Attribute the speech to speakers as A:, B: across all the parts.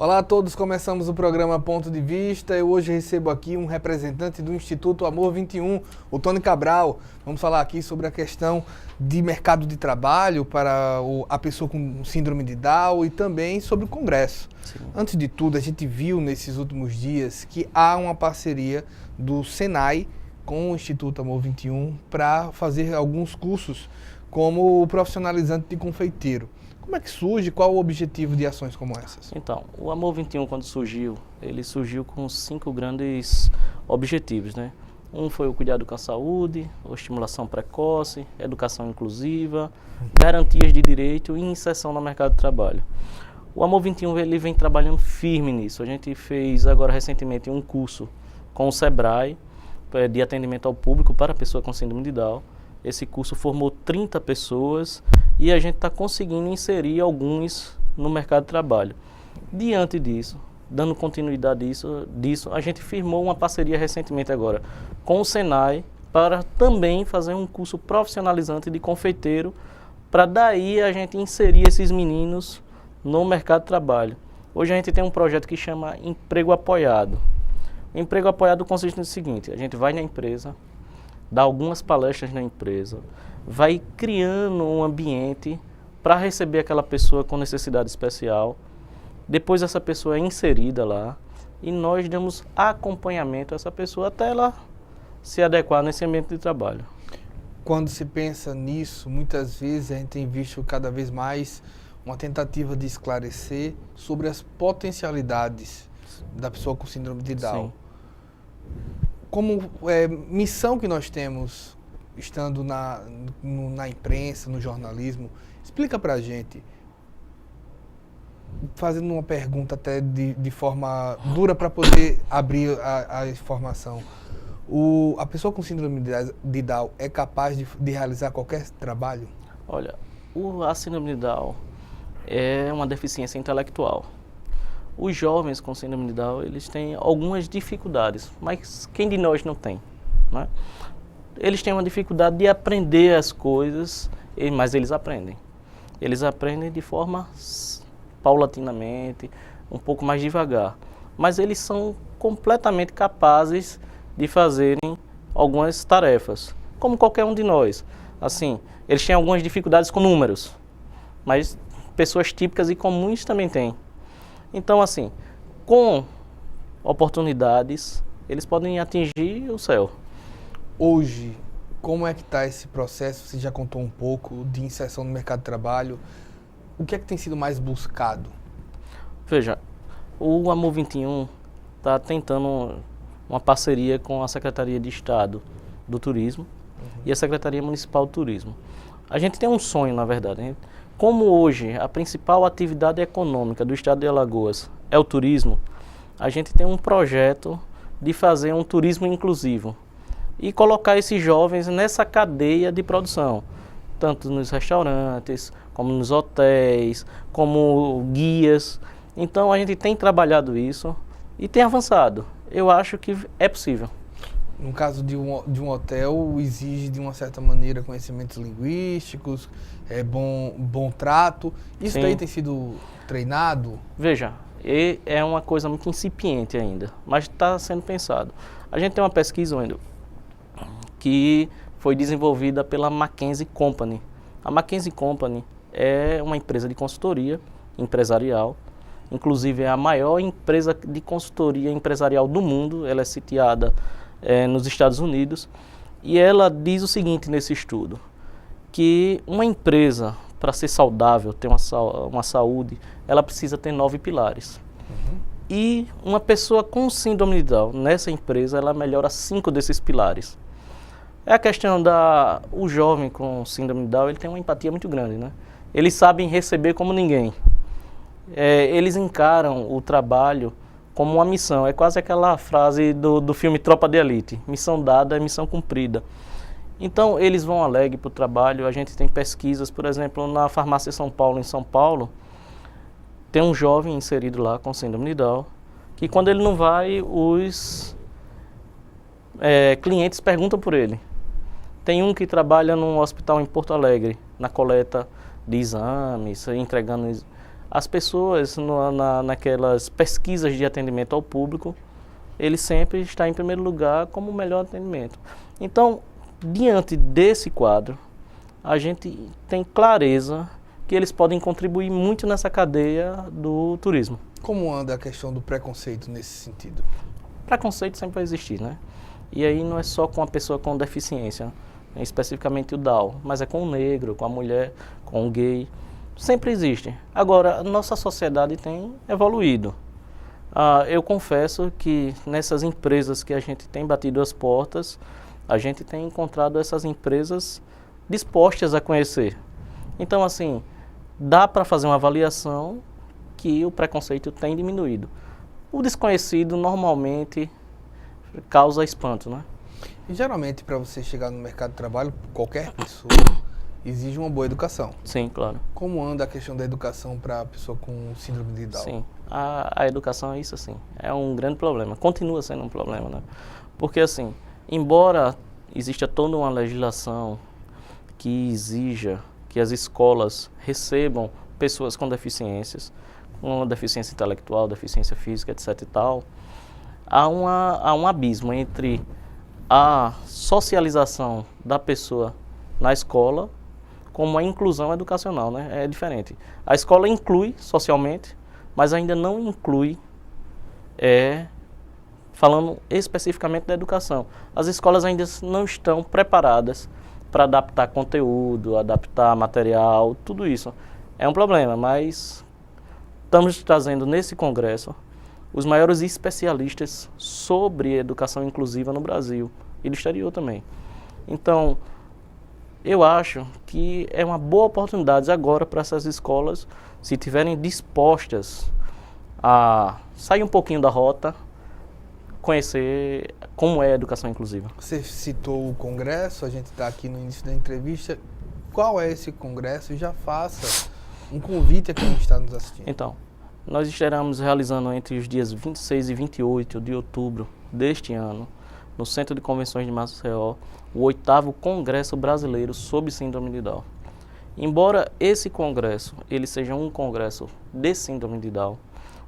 A: Olá a todos, começamos o programa Ponto de Vista. Eu hoje recebo aqui um representante do Instituto Amor 21, o Tony Cabral. Vamos falar aqui sobre a questão de mercado de trabalho para a pessoa com síndrome de Down e também sobre o Congresso. Sim. Antes de tudo, a gente viu nesses últimos dias que há uma parceria do Senai com o Instituto Amor 21 para fazer alguns cursos como o profissionalizante de confeiteiro. Como é que surge? Qual o objetivo de ações como essas?
B: Então, o Amor 21, quando surgiu, ele surgiu com 5 grandes objetivos, né? Um foi o cuidado com a saúde, a estimulação precoce, educação inclusiva, garantias de direito e inserção no mercado de trabalho. O Amor 21 ele vem trabalhando firme nisso. A gente fez agora recentemente um curso com o Sebrae de atendimento ao público para a pessoa com síndrome de Down. Esse curso formou 30 pessoas e a gente está conseguindo inserir alguns no mercado de trabalho. Diante disso, dando continuidade disso, a gente firmou uma parceria recentemente agora com o Senai para também fazer um curso profissionalizante de confeiteiro, para daí a gente inserir esses meninos no mercado de trabalho. Hoje a gente tem um projeto que chama Emprego Apoiado. O Emprego Apoiado consiste no seguinte: a gente vai na empresa, dá algumas palestras na empresa, vai criando um ambiente para receber aquela pessoa com necessidade especial. Depois essa pessoa é inserida lá e nós damos acompanhamento a essa pessoa até ela se adequar nesse ambiente de trabalho.
A: Quando se pensa nisso, muitas vezes a gente tem visto cada vez mais uma tentativa de esclarecer sobre as potencialidades da pessoa com síndrome de Down. Sim. Como missão que nós temos, estando na imprensa, no jornalismo, explica pra gente, fazendo uma pergunta até de forma dura para poder abrir a informação. A pessoa com síndrome de Down é capaz de realizar qualquer trabalho?
B: Olha, a síndrome de Down é uma deficiência intelectual. Os jovens com síndrome de Down, eles têm algumas dificuldades, mas quem de nós não tem, né? Eles têm uma dificuldade de aprender as coisas, mas eles aprendem. Eles aprendem de forma paulatinamente, um pouco mais devagar. Mas eles são completamente capazes de fazerem algumas tarefas, como qualquer um de nós. Assim, eles têm algumas dificuldades com números, mas pessoas típicas e comuns também têm. Então, assim, com oportunidades, eles podem atingir o céu.
A: Hoje, como é que está esse processo? Você já contou um pouco de inserção no mercado de trabalho. O que é que tem sido mais buscado?
B: Veja, o Amor 21 está tentando uma parceria com a Secretaria de Estado do Turismo e a Secretaria Municipal do Turismo. A gente tem um sonho, na verdade. Como hoje a principal atividade econômica do estado de Alagoas é o turismo, a gente tem um projeto de fazer um turismo inclusivo e colocar esses jovens nessa cadeia de produção, tanto nos restaurantes, como nos hotéis, como guias. Então a gente tem trabalhado isso e tem avançado. Eu acho que é possível.
A: No caso de um hotel, exige de uma certa maneira conhecimentos linguísticos, bom trato. Isso
B: Sim.
A: daí tem sido treinado?
B: Veja, é uma coisa muito incipiente ainda, mas está sendo pensado. A gente tem uma pesquisa, Wendel, que foi desenvolvida pela McKinsey Company. A McKinsey Company é uma empresa de consultoria empresarial, inclusive é a maior empresa de consultoria empresarial do mundo. Ela é sitiada nos Estados Unidos, e ela diz o seguinte nesse estudo, que uma empresa, para ser saudável, ter uma saúde, ela precisa ter 9 pilares. E uma pessoa com síndrome de Down, nessa empresa, ela melhora 5 desses pilares. É a questão o jovem com síndrome de Down, ele tem uma empatia muito grande, né? Eles sabem receber como ninguém. Eles encaram o trabalho como uma missão. É quase aquela frase do filme Tropa de Elite: missão dada é missão cumprida. Então eles vão alegre para o trabalho. A gente tem pesquisas, por exemplo, na Farmácia São Paulo, em São Paulo, tem um jovem inserido lá com síndrome de Down, que quando ele não vai, os clientes perguntam por ele. Tem um que trabalha num hospital em Porto Alegre, na coleta de exames, entregando as pessoas naquelas pesquisas de atendimento ao público, ele sempre está em primeiro lugar como o melhor atendimento. Então, diante desse quadro, a gente tem clareza que eles podem contribuir muito nessa cadeia do turismo.
A: Como anda a questão do preconceito nesse sentido?
B: Preconceito sempre vai existir, né? E aí não é só com a pessoa com deficiência, especificamente o Down, mas é com o negro, com a mulher, com o gay. Sempre existe. Agora, a nossa sociedade tem evoluído. Eu confesso que nessas empresas que a gente tem batido as portas, a gente tem encontrado essas empresas dispostas a conhecer. Então, assim, dá para fazer uma avaliação que o preconceito tem diminuído. O desconhecido normalmente causa espanto, né?
A: E geralmente, para você chegar no mercado de trabalho, qualquer pessoa exige uma boa educação.
B: Sim, claro.
A: Como anda a questão da educação para a pessoa com síndrome de Down?
B: Sim, a educação é isso, assim, é um grande problema, continua sendo um problema, né? Porque, assim, embora exista toda uma legislação que exija que as escolas recebam pessoas com deficiências, com deficiência intelectual, deficiência física, etc e tal, há um abismo entre a socialização da pessoa na escola como a inclusão educacional, né? É diferente. A escola inclui socialmente, mas ainda não inclui, falando especificamente da educação. As escolas ainda não estão preparadas para adaptar conteúdo, adaptar material, tudo isso. É um problema, mas estamos trazendo nesse congresso os maiores especialistas sobre educação inclusiva no Brasil e no exterior também. Então, eu acho que é uma boa oportunidade agora para essas escolas, se estiverem dispostas a sair um pouquinho da rota, conhecer como é a educação inclusiva.
A: Você citou o congresso, a gente está aqui no início da entrevista. Qual é esse congresso? E já faça um convite a quem está nos assistindo.
B: Então, nós estaremos realizando entre os dias 26 e 28 de outubro deste ano, no Centro de Convenções de Maceió, o 8º Congresso Brasileiro sobre Síndrome de Down. Embora esse congresso ele seja um congresso de síndrome de Down,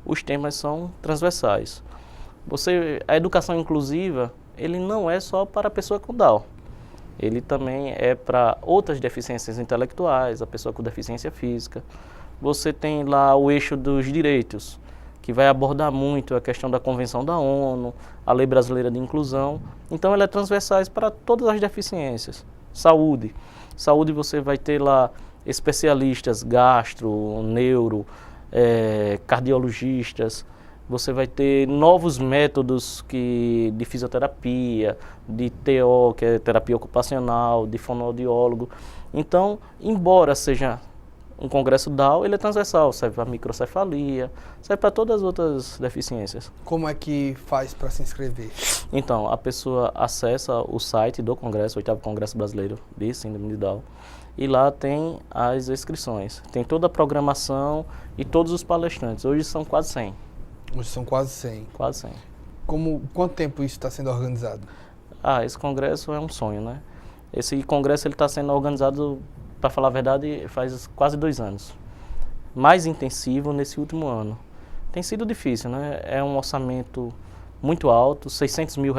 B: os temas são transversais. A educação inclusiva, ele não é só para a pessoa com Down. Ele também é para outras deficiências intelectuais, a pessoa com deficiência física. Você tem lá o eixo dos direitos, que vai abordar muito a questão da Convenção da ONU, a Lei Brasileira de Inclusão. Então, ela é transversal para todas as deficiências. Saúde. Saúde você vai ter lá especialistas, gastro, neuro, cardiologistas. Você vai ter novos métodos de fisioterapia, de TO, que é terapia ocupacional, de fonoaudiólogo. Então, embora seja um congresso Down, ele é transversal, serve para microcefalia, serve para todas as outras deficiências.
A: Como é que faz para se inscrever?
B: Então, a pessoa acessa o site do congresso, o 8º Congresso Brasileiro de Síndrome de Down, e lá tem as inscrições. Tem toda a programação e todos os palestrantes. Hoje são quase 100.
A: Hoje são quase 100.
B: Quase 100.
A: Quanto tempo isso está sendo organizado?
B: Esse congresso é um sonho, né? Esse congresso está sendo organizado, para falar a verdade, faz quase 2 anos. Mais intensivo nesse último ano. Tem sido difícil, né? É um orçamento muito alto, R$600 mil.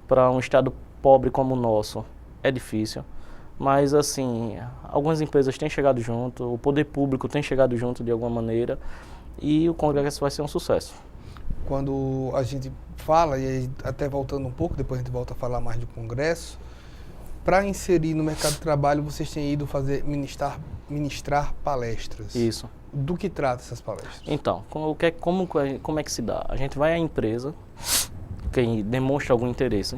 B: Para um estado pobre como o nosso, é difícil. Mas, assim, algumas empresas têm chegado junto, o poder público tem chegado junto de alguma maneira, e o congresso vai ser um sucesso.
A: Quando a gente fala, e aí até voltando um pouco, depois a gente volta a falar mais do congresso, para inserir no mercado de trabalho, vocês têm ido ministrar palestras.
B: Isso.
A: Do que trata essas palestras?
B: Então, como é que se dá? A gente vai à empresa, quem demonstra algum interesse,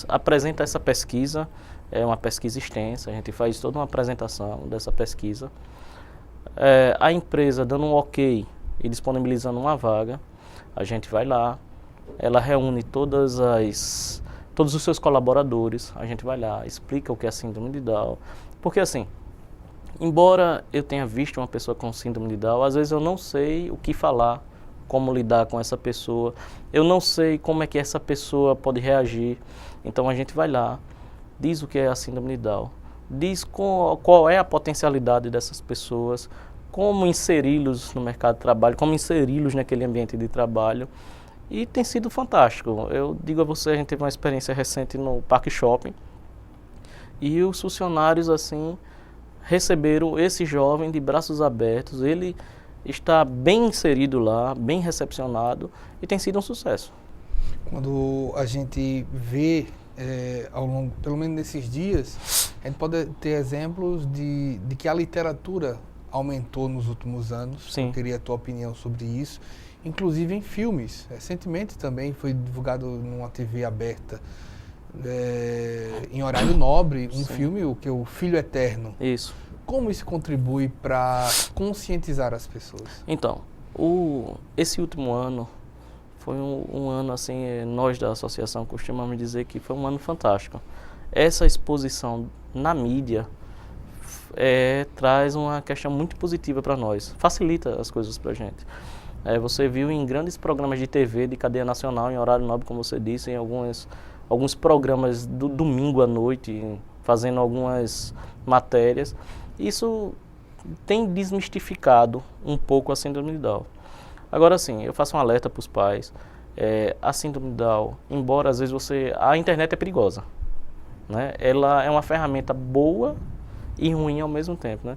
B: apresenta essa pesquisa, é uma pesquisa extensa, a gente faz toda uma apresentação dessa pesquisa. A empresa dando um ok e disponibilizando uma vaga, a gente vai lá, ela reúne todos os seus colaboradores, a gente vai lá, explica o que é a síndrome de Down, porque assim, embora eu tenha visto uma pessoa com síndrome de Down, às vezes eu não sei o que falar, como lidar com essa pessoa, eu não sei como é que essa pessoa pode reagir, então a gente vai lá, diz o que é a síndrome de Down, diz qual é a potencialidade dessas pessoas, como inseri-los no mercado de trabalho, como inseri-los naquele ambiente de trabalho. E tem sido fantástico. Eu digo a você, a gente teve uma experiência recente no Parque Shopping e os funcionários assim receberam esse jovem de braços abertos. Ele está bem inserido lá, bem recepcionado e tem sido um sucesso.
A: Quando a gente vê ao longo, pelo menos nesses dias, a gente pode ter exemplos de que a literatura aumentou nos últimos anos.
B: Sim.
A: Eu queria a tua opinião sobre isso. Inclusive em filmes. Recentemente também foi divulgado numa TV aberta, em horário nobre, um filme, o Filho Eterno.
B: Isso.
A: Como isso contribui para conscientizar as pessoas?
B: Então, esse último ano foi um ano, assim, nós da associação costumamos dizer que foi um ano fantástico. Essa exposição na mídia traz uma questão muito positiva para nós, facilita as coisas para a gente. Você viu em grandes programas de TV de cadeia nacional, em horário nobre, como você disse, em alguns programas do domingo à noite, fazendo algumas matérias. Isso tem desmistificado um pouco a síndrome de Down. Agora sim, eu faço um alerta para os pais. A síndrome de Down, embora às vezes a internet é perigosa, né? Ela é uma ferramenta boa e ruim ao mesmo tempo, né?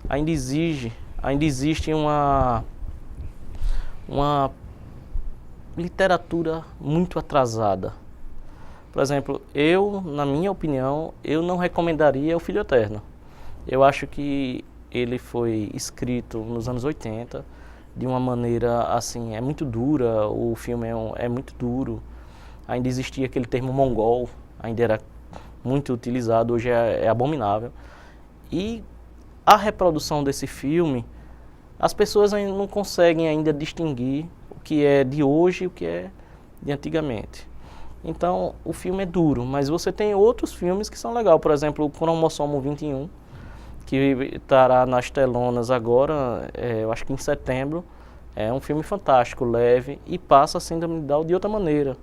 B: Ainda existe uma literatura muito atrasada. Por exemplo, na minha opinião, eu não recomendaria O Filho Eterno. Eu acho que ele foi escrito nos anos 80, de uma maneira assim, é muito dura, o filme é muito duro. Ainda existia aquele termo mongol, ainda era muito utilizado, hoje é abominável. E a reprodução desse filme, as pessoas ainda não conseguem ainda distinguir o que é de hoje e o que é de antigamente. Então, o filme é duro, mas você tem outros filmes que são legais. Por exemplo, o Cromossomo 21, que estará nas telonas agora, eu acho que em setembro. É um filme fantástico, leve, e passa a síndrome de Down de outra maneira.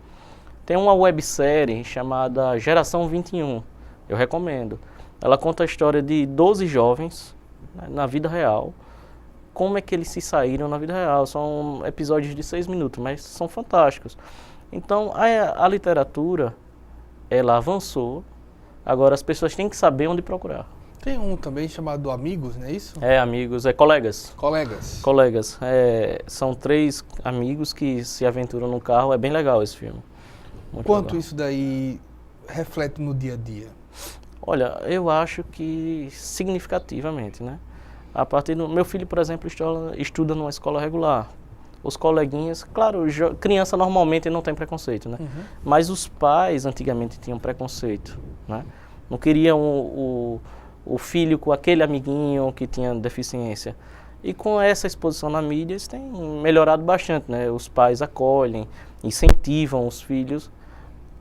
B: Tem uma websérie chamada Geração 21, eu recomendo. Ela conta a história de 12 jovens, né, na vida real. Como é que eles se saíram na vida real. São episódios de 6 minutos, mas são fantásticos. Então, a literatura, ela avançou. Agora, as pessoas têm que saber onde procurar.
A: Tem um também chamado Amigos, não é isso?
B: Amigos, colegas.
A: Colegas.
B: Colegas. São 3 amigos que se aventuram no carro. É bem legal esse filme. Muito
A: Quanto
B: legal.
A: Isso daí reflete no dia a dia?
B: Olha, eu acho que significativamente, né? A partir do meu filho, por exemplo, estuda numa escola regular. Os coleguinhas, claro, criança normalmente não tem preconceito, né?
A: Uhum.
B: Mas os pais antigamente tinham preconceito, né? Não queriam o filho com aquele amiguinho que tinha deficiência. E com essa exposição na mídia, isso tem melhorado bastante, né? Os pais acolhem, incentivam os filhos.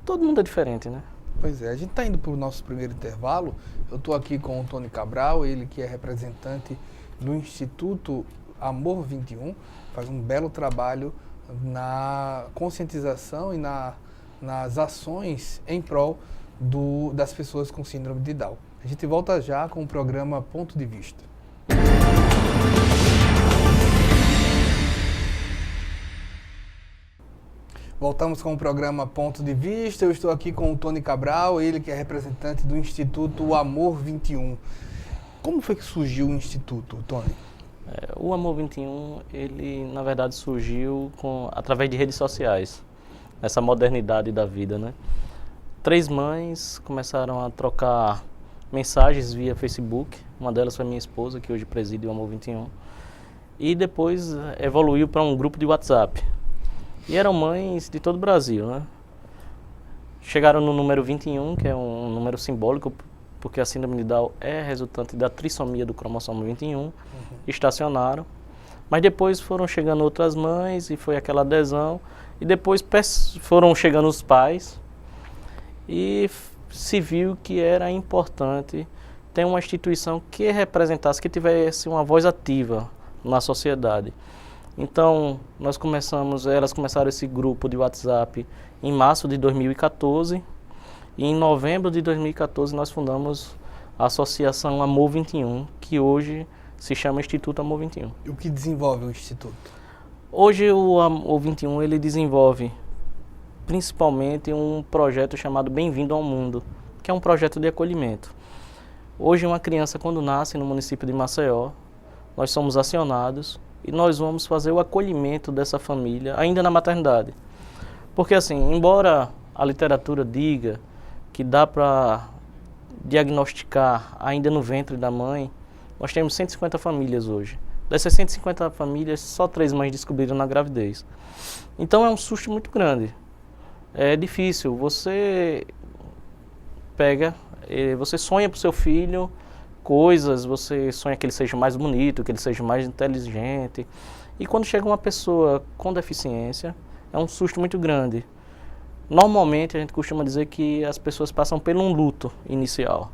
B: Todo mundo é diferente, né?
A: Pois é, a gente está indo para o nosso primeiro intervalo. Eu estou aqui com o Tony Cabral, ele que é representante do Instituto Amor 21, faz um belo trabalho na conscientização e nas ações em prol das pessoas com síndrome de Down. A gente volta já com o programa Ponto de Vista. Voltamos com o programa Ponto de Vista. Eu estou aqui com o Tony Cabral, ele que é representante do Instituto Amor 21. Como foi que surgiu o Instituto, Tony?
B: O Amor 21, ele na verdade surgiu através de redes sociais, essa modernidade da vida, né? 3 mães começaram a trocar mensagens via Facebook, uma delas foi minha esposa, que hoje preside o Amor 21, e depois evoluiu para um grupo de WhatsApp. E eram mães de todo o Brasil, né? Chegaram no número 21, que é um número simbólico, porque a síndrome de Down é resultante da trissomia do cromossomo 21, estacionaram. Mas depois foram chegando outras mães e foi aquela adesão. E depois foram chegando os pais e se viu que era importante ter uma instituição que representasse, que tivesse uma voz ativa na sociedade. Então, elas começaram esse grupo de WhatsApp em março de 2014 e em novembro de 2014 nós fundamos a Associação Amor 21, que hoje se chama Instituto Amor 21.
A: E o que desenvolve o Instituto?
B: Hoje o Amor 21 ele desenvolve principalmente um projeto chamado Bem-vindo ao Mundo, que é um projeto de acolhimento. Hoje uma criança quando nasce no município de Maceió, nós somos acionados e nós vamos fazer o acolhimento dessa família ainda na maternidade. Porque assim, embora a literatura diga que dá para diagnosticar ainda no ventre da mãe, nós temos 150 famílias hoje. Dessas 150 famílias, só 3 mães descobriram na gravidez. Então é um susto muito grande. É difícil, você sonha para o seu filho coisas, você sonha que ele seja mais bonito, que ele seja mais inteligente. E quando chega uma pessoa com deficiência, é um susto muito grande. Normalmente a gente costuma dizer que as pessoas passam por um luto inicial.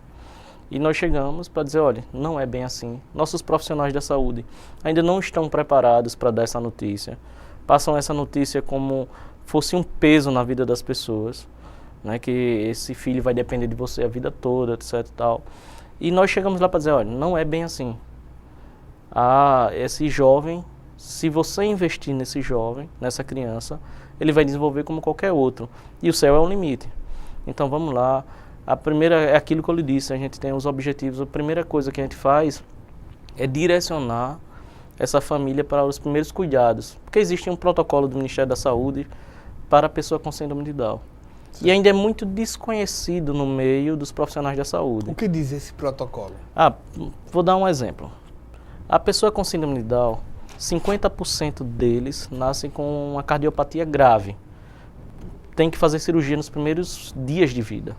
B: E nós chegamos para dizer, olha, não é bem assim. Nossos profissionais da saúde ainda não estão preparados para dar essa notícia. Passam essa notícia como fosse um peso na vida das pessoas, né, que esse filho vai depender de você a vida toda, etc. Tal. E nós chegamos lá para dizer, olha, não é bem assim. Esse jovem, se você investir nesse jovem, nessa criança, ele vai desenvolver como qualquer outro. E o céu é o limite. Então vamos lá. A primeira é aquilo que eu lhe disse, a gente tem os objetivos. A primeira coisa que a gente faz é direcionar essa família para os primeiros cuidados. Porque existe um protocolo do Ministério da Saúde para a pessoa com síndrome de Down. Sim. E ainda é muito desconhecido no meio dos profissionais da saúde.
A: O que diz esse protocolo?
B: Vou dar um exemplo. A pessoa com síndrome de Down, 50% deles nascem com uma cardiopatia grave. Tem que fazer cirurgia nos primeiros dias de vida.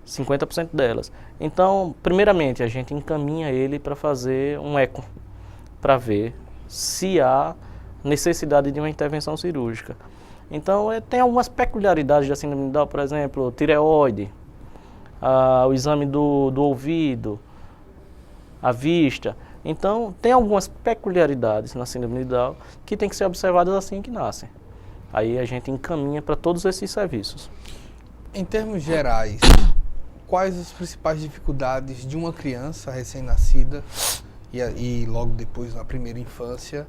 B: 50% delas. Então, primeiramente, a gente encaminha ele para fazer um eco, para ver se há necessidade de uma intervenção cirúrgica. Então, tem algumas peculiaridades da síndrome de Down, por exemplo, tireoide, o exame do ouvido, a vista. Então, tem algumas peculiaridades na síndrome de Down que tem que ser observadas assim que nascem. Aí a gente encaminha para todos esses serviços.
A: Em termos gerais, quais as principais dificuldades de uma criança recém-nascida e logo depois na primeira infância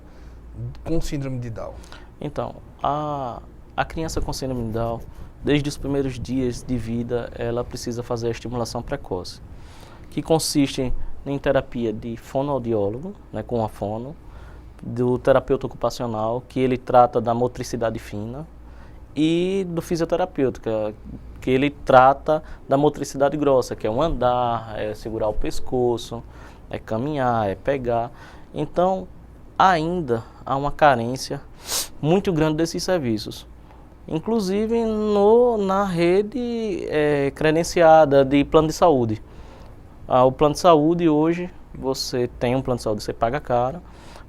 A: com síndrome de Down? Então,
B: a criança com síndrome de Down, desde os primeiros dias de vida, ela precisa fazer a estimulação precoce, que consiste em terapia de fonoaudiólogo, né, com a fono, do terapeuta ocupacional, que ele trata da motricidade fina, e do fisioterapeuta, que ele trata da motricidade grossa, que é o andar, é segurar o pescoço, é caminhar, é pegar. Então, ainda há uma carência muito grande desses serviços. Inclusive na rede credenciada de plano de saúde. O plano de saúde hoje, você tem um plano de saúde, você paga caro,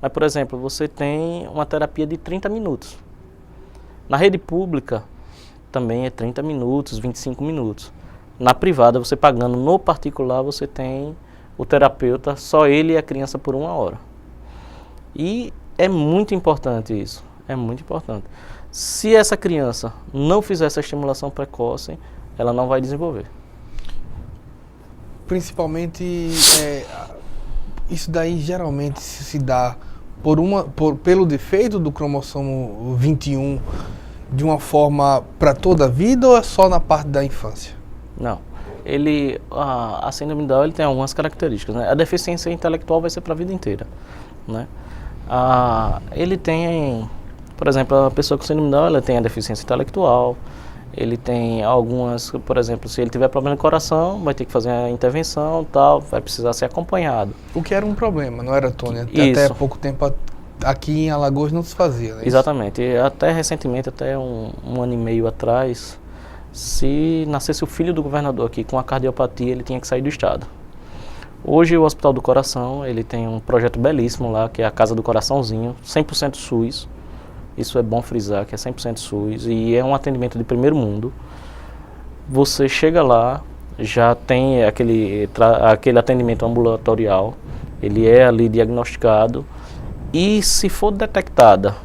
B: mas, por exemplo, você tem uma terapia de 30 minutos. Na rede pública, também é 30 minutos, 25 minutos. Na privada, você pagando no particular, você tem o terapeuta, só ele e a criança por 1 hora. E é muito importante isso, é muito importante. Se essa criança não fizer essa estimulação precoce, ela não vai desenvolver.
A: Principalmente, isso daí geralmente se dá pelo defeito do cromossomo 21 de uma forma para toda a vida ou é só na parte da infância?
B: Não. A síndrome de Down tem algumas características, né? A deficiência intelectual vai ser para a vida inteira, né? Ele tem, por exemplo, a pessoa com síndrome de Down, ela tem a deficiência intelectual, ele tem algumas, por exemplo, se ele tiver problema no coração, vai ter que fazer a intervenção, tal, vai precisar ser acompanhado.
A: O que era um problema, não era, Tony? Até pouco tempo aqui em Alagoas não se fazia, né?
B: Exatamente. E até recentemente, até um ano e meio atrás, se nascesse o filho do governador aqui com a cardiopatia, ele tinha que sair do estado. Hoje o Hospital do Coração, ele tem um projeto belíssimo lá, que é a Casa do Coraçãozinho, 100% SUS. Isso é bom frisar, que é 100% SUS e é um atendimento de primeiro mundo. Você chega lá, já tem aquele atendimento ambulatorial, ele é ali diagnosticado e se for detectada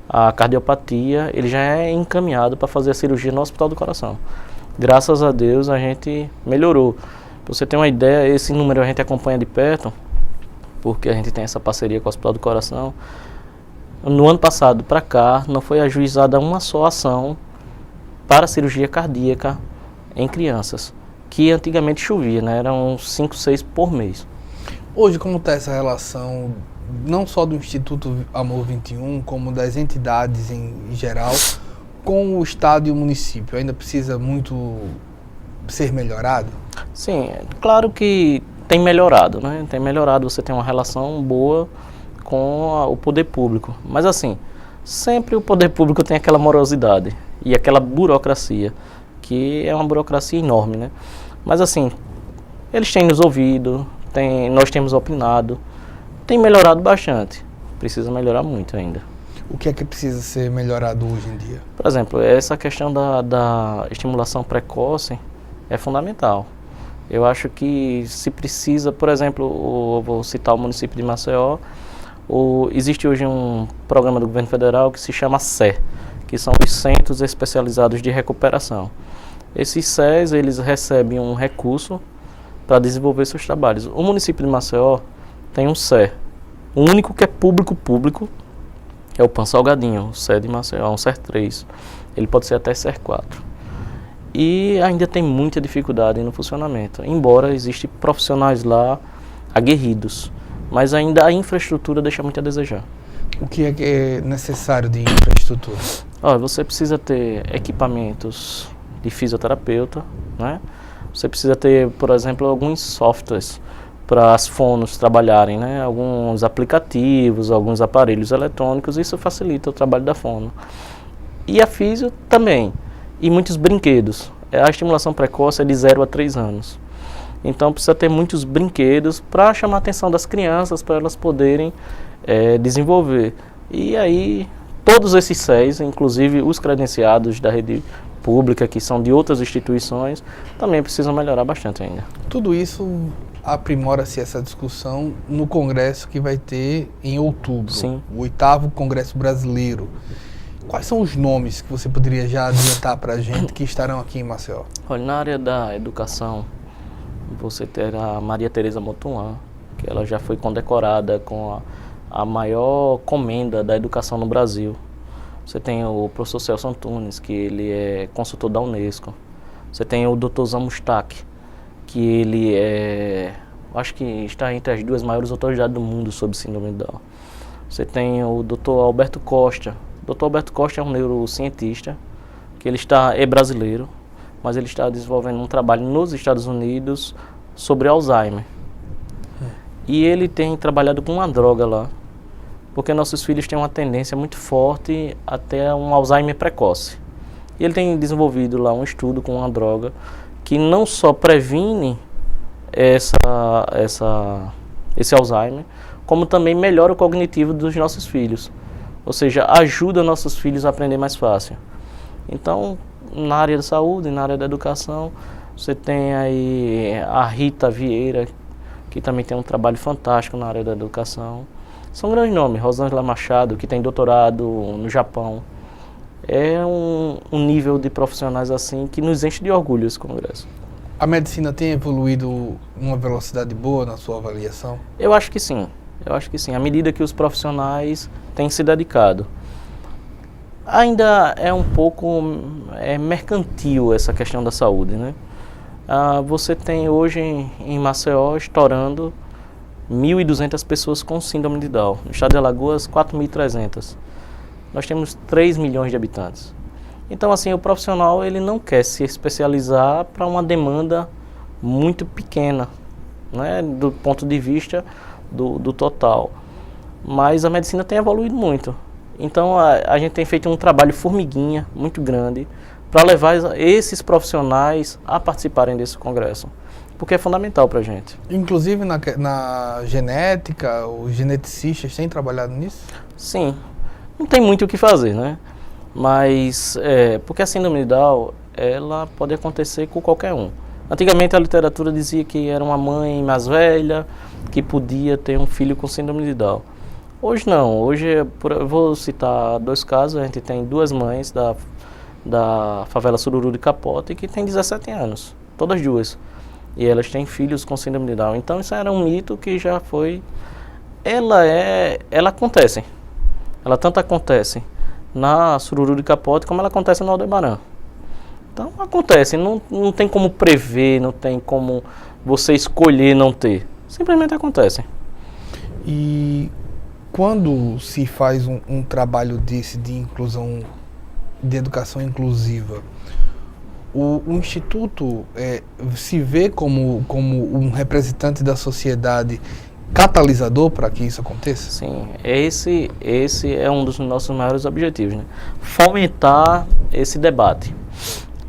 B: a cardiopatia, ele já é encaminhado para fazer a cirurgia no Hospital do Coração. Graças a Deus a gente melhorou. Para você ter uma ideia, esse número a gente acompanha de perto, porque a gente tem essa parceria com o Hospital do Coração. No ano passado para cá, não foi ajuizada uma só ação para cirurgia cardíaca em crianças, que antigamente chovia, né? Eram 5, 6 por mês.
A: Hoje, como está essa relação, não só do Instituto Amor 21, como das entidades em geral, com o Estado e o município? Ainda precisa muito ser melhorado?
B: Sim, claro que tem melhorado, né? Tem melhorado, você tem uma relação boa com o poder público. Mas assim, sempre o poder público tem aquela morosidade e aquela burocracia, que é uma burocracia enorme, né? Mas assim, eles têm nos ouvido, nós temos opinado, tem melhorado bastante. Precisa melhorar muito ainda.
A: O que é que precisa ser melhorado hoje em dia?
B: Por exemplo, essa questão da estimulação precoce é fundamental. Eu acho que se precisa, por exemplo, vou citar o município de Maceió, existe hoje um programa do governo federal que se chama CÉ, que são os Centros Especializados de Recuperação. Esses CÉs, eles recebem um recurso para desenvolver seus trabalhos. O município de Maceió tem um CÉ, o único que é público, é o Pan Salgadinho, o CÉ de Maceió, um CER 3. Ele pode ser até CER 4. E ainda tem muita dificuldade no funcionamento, embora existem profissionais lá aguerridos, mas ainda a infraestrutura deixa muito a desejar.
A: O que é necessário de infraestrutura?
B: Você precisa ter equipamentos de fisioterapeuta, né? Você precisa ter, por exemplo, alguns softwares para as fonos trabalharem, né? Alguns aplicativos, alguns aparelhos eletrônicos, isso facilita o trabalho da fono. E a físio também, e muitos brinquedos. A estimulação precoce é de 0 a 3 anos. Então precisa ter muitos brinquedos para chamar a atenção das crianças, para elas poderem desenvolver. E aí, todos esses CÉs, inclusive os credenciados da rede pública, que são de outras instituições, também precisam melhorar bastante ainda.
A: Tudo isso aprimora-se essa discussão no congresso que vai ter em outubro.
B: Sim.
A: O 8º Congresso Brasileiro. Quais são os nomes que você poderia já adiantar para a gente que estarão aqui em Maceió?
B: Olha, na área da educação, você terá a Maria Tereza Motuan, que ela já foi condecorada com a maior comenda da educação no Brasil. Você tem o professor Celso Antunes, que ele é consultor da Unesco. Você tem o Dr. Zan Mustak, que ele acho que está entre as 2 maiores autoridades do mundo sobre síndrome de Down. Você tem o Dr. Alberto Costa. O Dr. Alberto Costa é um neurocientista, que ele é brasileiro, mas ele está desenvolvendo um trabalho nos Estados Unidos sobre Alzheimer. E ele tem trabalhado com uma droga lá, porque nossos filhos têm uma tendência muito forte a ter um Alzheimer precoce. E ele tem desenvolvido lá um estudo com uma droga que não só previne esse Alzheimer, como também melhora o cognitivo dos nossos filhos. Ou seja, ajuda nossos filhos a aprender mais fácil. Então, na área da saúde, na área da educação, você tem aí a Rita Vieira, que também tem um trabalho fantástico na área da educação. São grandes nomes. Rosângela Machado, que tem doutorado no Japão. É um nível de profissionais assim que nos enche de orgulho esse congresso.
A: A medicina tem evoluído numa velocidade boa na sua avaliação?
B: Eu acho que sim. Eu acho que sim. À medida que os profissionais têm se dedicado. Ainda é um pouco mercantil essa questão da saúde, né? Você tem hoje em Maceió estourando 1.200 pessoas com síndrome de Down. No estado de Alagoas, 4.300. Nós temos 3 milhões de habitantes. Então, assim, o profissional ele não quer se especializar para uma demanda muito pequena, né, do ponto de vista do total. Mas a medicina tem evoluído muito. Então, a gente tem feito um trabalho formiguinha muito grande para levar esses profissionais a participarem desse congresso, porque é fundamental para a gente.
A: Inclusive na genética, os geneticistas têm trabalhado nisso?
B: Sim, não tem muito o que fazer, né? Mas, porque a síndrome de Down, ela pode acontecer com qualquer um. Antigamente a literatura dizia que era uma mãe mais velha que podia ter um filho com síndrome de Down. Hoje não, hoje eu vou citar 2 casos, a gente tem 2 mães da favela Sururu de Capote que tem 17 anos, todas 2. E elas têm filhos com síndrome de Down. Então isso era um mito que já foi ela acontece. Ela tanto acontece na Sururu de Capote como ela acontece no Aldebaran. Então acontece, não tem como prever, não tem como você escolher não ter. Simplesmente acontece.
A: E quando se faz um trabalho desse de inclusão, de educação inclusiva, o Instituto se vê como um representante da sociedade catalisador para que isso aconteça?
B: Sim, esse é um dos nossos maiores objetivos, né? Fomentar esse debate.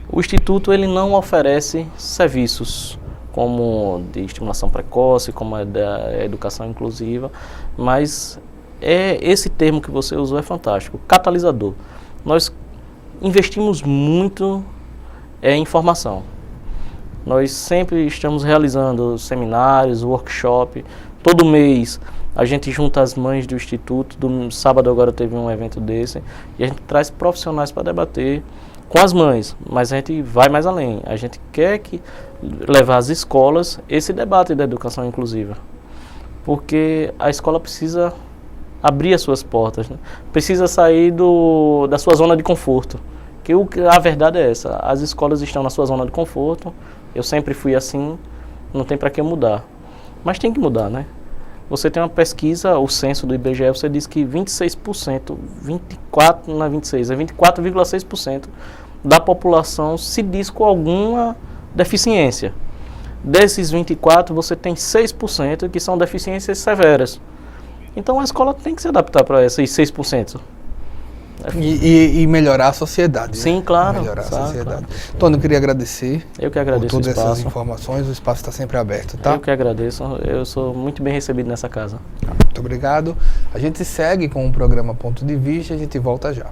B: O Instituto ele não oferece serviços como de estimulação precoce, como a da educação inclusiva, mas esse termo que você usou é fantástico, catalisador. Nós investimos muito em formação. Nós sempre estamos realizando seminários, workshop. Todo mês a gente junta as mães do Instituto. Do sábado agora teve um evento desse. E a gente traz profissionais para debater com as mães. Mas a gente vai mais além. A gente quer levar às escolas esse debate da educação inclusiva. Porque a escola precisa abrir as suas portas, né? Precisa sair da sua zona de conforto. Que a verdade é essa. As escolas estão na sua zona de conforto. Eu sempre fui assim. Não tem para que mudar. Mas tem que mudar, né? Você tem uma pesquisa, o censo do IBGE, você diz que 26%, 24, não é 26, é 24,6% da população se diz com alguma deficiência. Desses 24, você tem 6% que são deficiências severas. Então a escola tem que se adaptar para esses 6%.
A: E melhorar a sociedade.
B: Sim,
A: né?
B: claro.
A: Melhorar a sociedade.
B: Claro.
A: Tony, eu queria agradecer.
B: Eu que agradeço
A: por todas
B: o espaço.
A: essas informações. O espaço está sempre aberto, tá?
B: Eu que agradeço. Eu sou muito bem recebido nessa casa.
A: Muito obrigado. A gente segue com o programa Ponto de Vista e a gente volta já.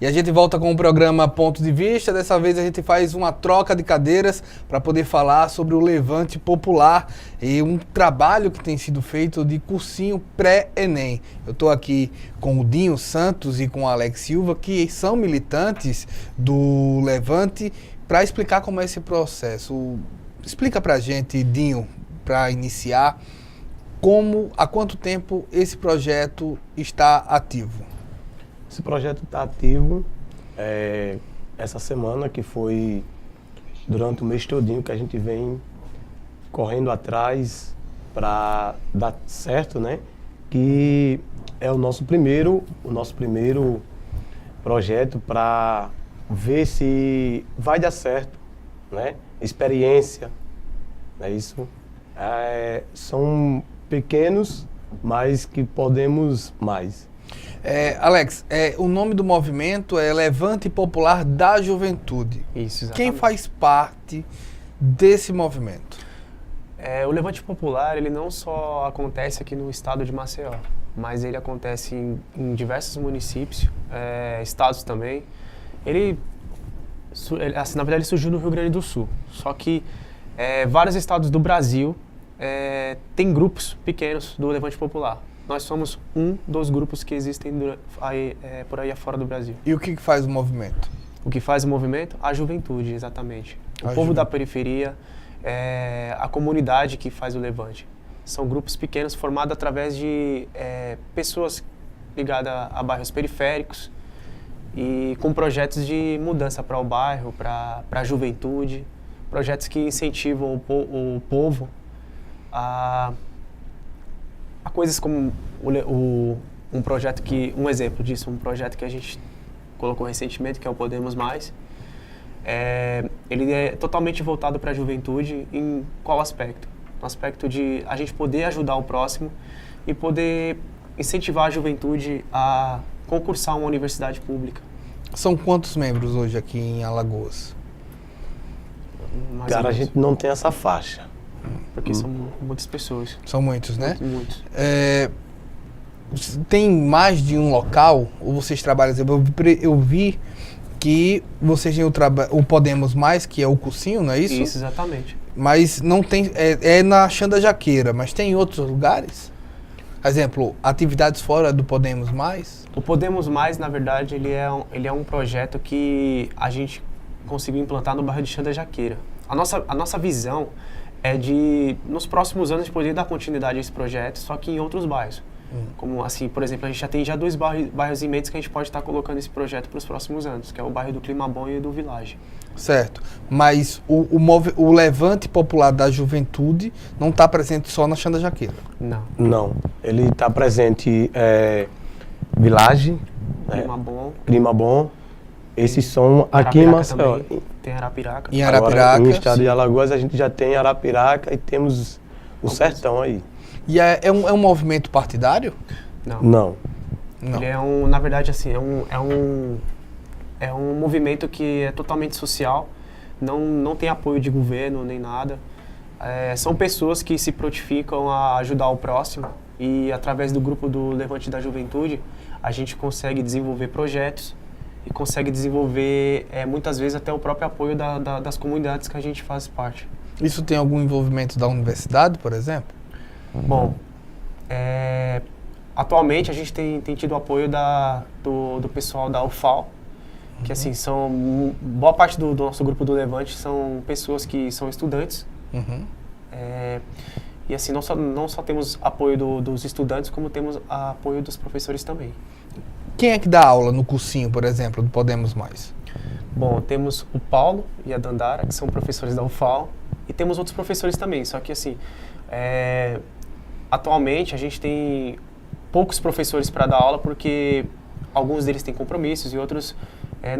A: E a gente volta com o programa Ponto de Vista. Dessa vez a gente faz uma troca de cadeiras para poder falar sobre o Levante Popular e um trabalho que tem sido feito de cursinho pré-ENEM. Eu estou aqui com o Dinho Santos e com o Alex Silva, que são militantes do Levante, para explicar como é esse processo. Explica para a gente, Dinho, para iniciar, há quanto tempo esse projeto está ativo?
C: Esse projeto está ativo essa semana, que foi durante o mês todinho que a gente vem correndo atrás para dar certo, né? Que é o nosso primeiro projeto para ver se vai dar certo, né? Experiência, é isso. São pequenos, mas que podemos mais.
A: Alex, o nome do movimento é Levante Popular da Juventude.
D: Isso, exatamente.
A: Quem faz parte desse movimento?
D: O Levante Popular, ele não só acontece aqui no estado de Maceió, mas ele acontece em diversos municípios, estados também. Assim, na verdade, ele surgiu no Rio Grande do Sul, só que vários estados do Brasil têm grupos pequenos do Levante Popular. Nós somos um dos grupos que existem por aí afora do Brasil.
A: E o que faz o movimento?
D: O que faz o movimento? A juventude, exatamente. O povo da periferia, a comunidade que faz o Levante. São grupos pequenos formados através de pessoas ligadas a bairros periféricos e com projetos de mudança para o bairro, para a juventude, projetos que incentivam o povo a coisas como um projeto um exemplo disso, um projeto que a gente colocou recentemente, que é o Podemos Mais. Ele é totalmente voltado para a juventude. Em qual aspecto? No aspecto de a gente poder ajudar o próximo e poder incentivar a juventude a concursar uma universidade pública.
A: São quantos membros hoje aqui em Alagoas?
C: Cara, a gente não tem essa faixa.
D: Porque são muitas pessoas.
A: São muitos, né?
D: Muitos.
A: Tem mais de um local? Ou vocês trabalham? Eu vi que vocês têm o Podemos Mais, que é o cursinho, não é isso?
D: Isso, exatamente.
A: Mas não tem... É na Xanda Jaqueira, mas tem em outros lugares? Exemplo, atividades fora do Podemos Mais?
D: O Podemos Mais, na verdade, ele é um projeto que a gente conseguiu implantar no bairro de Xanda Jaqueira. A nossa visão é de, nos próximos anos, poder dar continuidade a esse projeto, só que em outros bairros. Como assim, por exemplo, a gente já tem 2 bairros em mente que a gente pode estar colocando esse projeto para os próximos anos, que é o bairro do Clima Bom e do Village.
A: Certo. Mas o levante popular da juventude não está presente só na Xanda Jaqueira?
D: Não.
C: Não. Ele está presente Village,
D: Clima Bom.
C: Clima Bom. Esses são aqui em
D: Arapiraca
C: Maceió.
D: também. Tem Arapiraca.
A: Em
C: Agora,
A: Arapiraca.
C: no estado
A: sim.
C: de Alagoas a gente já tem Arapiraca e temos o Sertão aí.
A: E é um movimento partidário?
D: Não.
C: Não.
A: Não.
D: Ele é na verdade, assim, é um movimento que é totalmente social, não tem apoio de governo nem nada. São pessoas que se prontificam a ajudar o próximo e através do grupo do Levante da Juventude a gente consegue desenvolver projetos e consegue desenvolver muitas vezes até o próprio apoio das comunidades que a gente faz parte.
A: Isso tem algum envolvimento da universidade, por exemplo?
D: Bom, atualmente a gente tem tido o apoio do pessoal da UFAL, que assim, boa parte do nosso grupo do Levante são pessoas que são estudantes. E assim, não só temos apoio dos estudantes, como temos apoio dos professores também.
A: Quem é que dá aula no cursinho, por exemplo, do Podemos Mais?
D: Bom, temos o Paulo e a Dandara, que são professores da UFAL, e temos outros professores também, só que assim, atualmente a gente tem poucos professores para dar aula, porque alguns deles têm compromissos e outros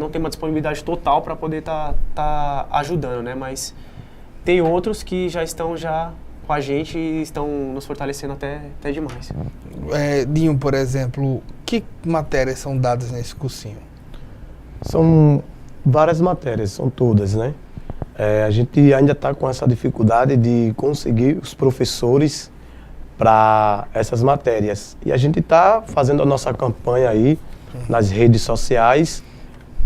D: não têm uma disponibilidade total para poder tá ajudando, né? Mas tem outros que já estão com a gente e estão nos fortalecendo até demais.
A: Dinho, por exemplo, que matérias são dadas nesse cursinho?
C: São várias matérias, são todas, né? A gente ainda está com essa dificuldade de conseguir os professores para essas matérias. E a gente está fazendo a nossa campanha aí nas redes sociais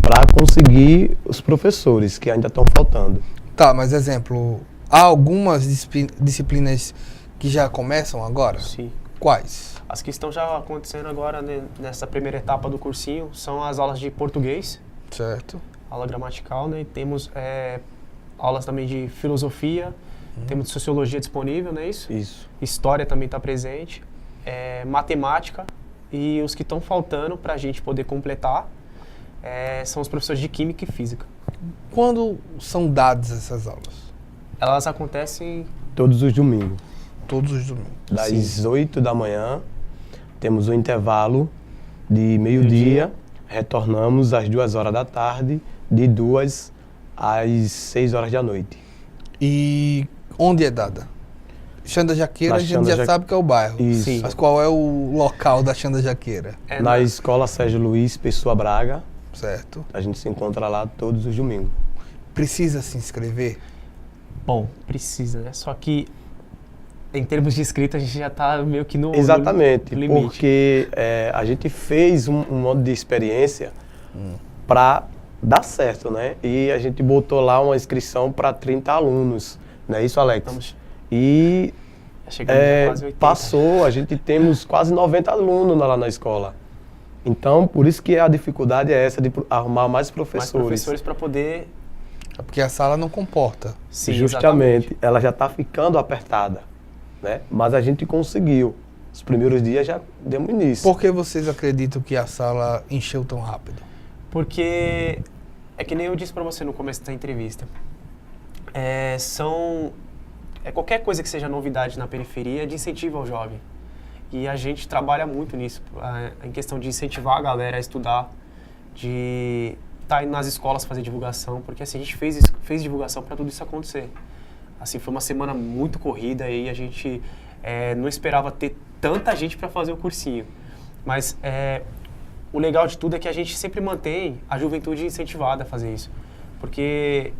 C: para conseguir os professores que ainda estão faltando.
A: Tá, mas exemplo, há algumas disciplinas que já começam agora?
D: Sim.
A: Quais?
D: As que estão já acontecendo agora, né, nessa primeira etapa do cursinho, são as aulas de português,
A: Certo.
D: aula gramatical, né? E temos aulas também de filosofia, temos de sociologia disponível, não é isso?
C: Isso.
D: História também está presente, matemática, e os que estão faltando para a gente poder completar são os professores de química e física.
A: Quando são dadas essas aulas?
D: Elas acontecem
C: Todos os domingos.
A: Todos os domingos.
C: Das 8 da manhã, temos um intervalo de meio-dia, retornamos às 2 horas da tarde, de 2 às 6 horas da noite.
A: E onde é dada? Xanda Jaqueira,
C: Na
A: a gente
C: Xanda
A: já sabe que é o bairro.
C: Isso.
D: Sim.
A: Mas qual é o local da Xanda Jaqueira?
C: Na Escola Sérgio Luiz Pessoa Braga,
A: Certo.
C: a gente se encontra lá todos os domingos.
A: Precisa se inscrever?
D: Bom, precisa, né? Só que em termos de inscrito a gente já está meio que no
C: Exatamente,
D: no limite.
C: porque a gente fez um modo de experiência para dar certo, né? E a gente botou lá uma inscrição para 30 alunos, não é isso, Alex? E
D: Chegamos a quase 80.
C: passou, a gente temos quase 90 alunos lá na escola. Então, por isso que a dificuldade é essa de arrumar mais professores.
D: Mais professores para poder...
A: É porque a sala não comporta.
D: Sim,
C: Justamente,
D: exatamente.
C: ela já está ficando apertada, né? Mas a gente conseguiu. Os primeiros dias já demos início.
A: Por que vocês acreditam que a sala encheu tão rápido?
D: Porque é que nem eu disse para você no começo da entrevista. Qualquer coisa que seja novidade na periferia de incentivo ao jovem. E a gente trabalha muito nisso, em questão de incentivar a galera a estudar, de estar indo nas escolas fazer divulgação, porque assim, a gente fez divulgação para tudo isso acontecer. Assim, foi uma semana muito corrida e a gente não esperava ter tanta gente para fazer o cursinho. Mas o legal de tudo é que a gente sempre mantém a juventude incentivada a fazer isso. Porque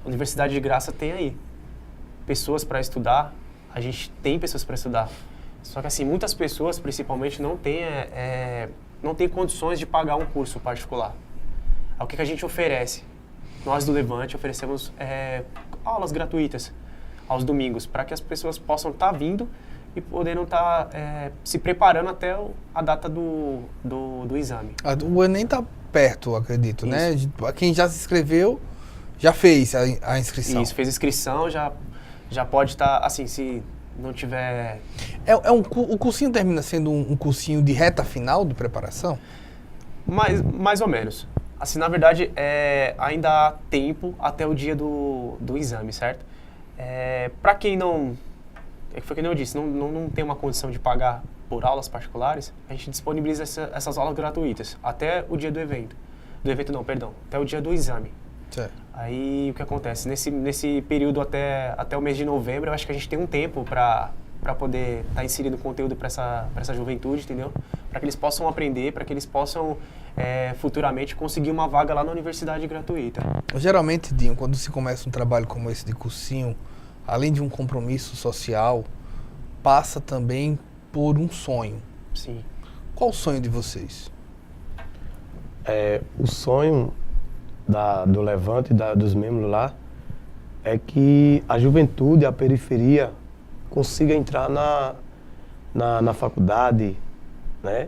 D: a Universidade de Graça tem aí pessoas para estudar, a gente tem pessoas para estudar. Só que assim, muitas pessoas, principalmente, não têm condições de pagar um curso particular. O que a gente oferece? Nós do Levante oferecemos aulas gratuitas aos domingos, para que as pessoas possam estar vindo e poderem estar se preparando até a data do exame.
A: O Enem está perto, acredito, né? Quem já se inscreveu Já fez a inscrição?
D: Isso, fez inscrição, já pode estar, assim, se não tiver...
A: O cursinho termina sendo um cursinho de reta final de preparação?
D: Mais ou menos. Assim, na verdade, ainda há tempo até o dia do exame, certo? Para quem não... Foi que nem eu disse, não tem uma condição de pagar por aulas particulares, a gente disponibiliza essas aulas gratuitas até o dia do evento. Até o dia do exame.
A: Certo.
D: Aí o que acontece? Nesse período até o mês de novembro, eu acho que a gente tem um tempo para poder estar inserindo conteúdo para essa juventude, entendeu? Para que eles possam aprender, para que eles possam futuramente conseguir uma vaga lá na universidade gratuita.
A: Geralmente, Dinho, quando se começa um trabalho como esse de cursinho, além de um compromisso social, passa também por um sonho.
D: Sim.
A: Qual o sonho de vocês?
C: O sonho do Levante, dos membros lá, é que a juventude, a periferia, consiga entrar na faculdade, né?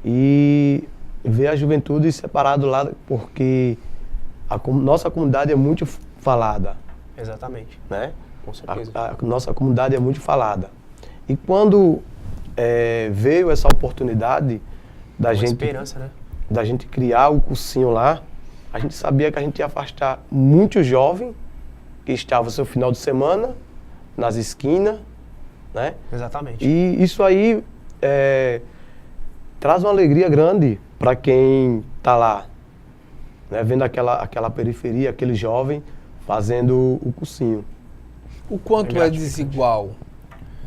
C: E ver a juventude separado lá, porque nossa comunidade é muito falada.
D: Exatamente.
C: Né?
D: Com certeza.
C: A nossa comunidade é muito falada. E quando veio essa oportunidade da
D: esperança, né?
C: Da gente criar o cursinho lá, a gente sabia que a gente ia afastar muitos jovens que estavam seu final de semana nas esquinas, né?
D: Exatamente.
C: E isso aí traz uma alegria grande para quem está lá, né? Vendo aquela periferia, aquele jovem fazendo o cursinho.
A: O quanto é desigual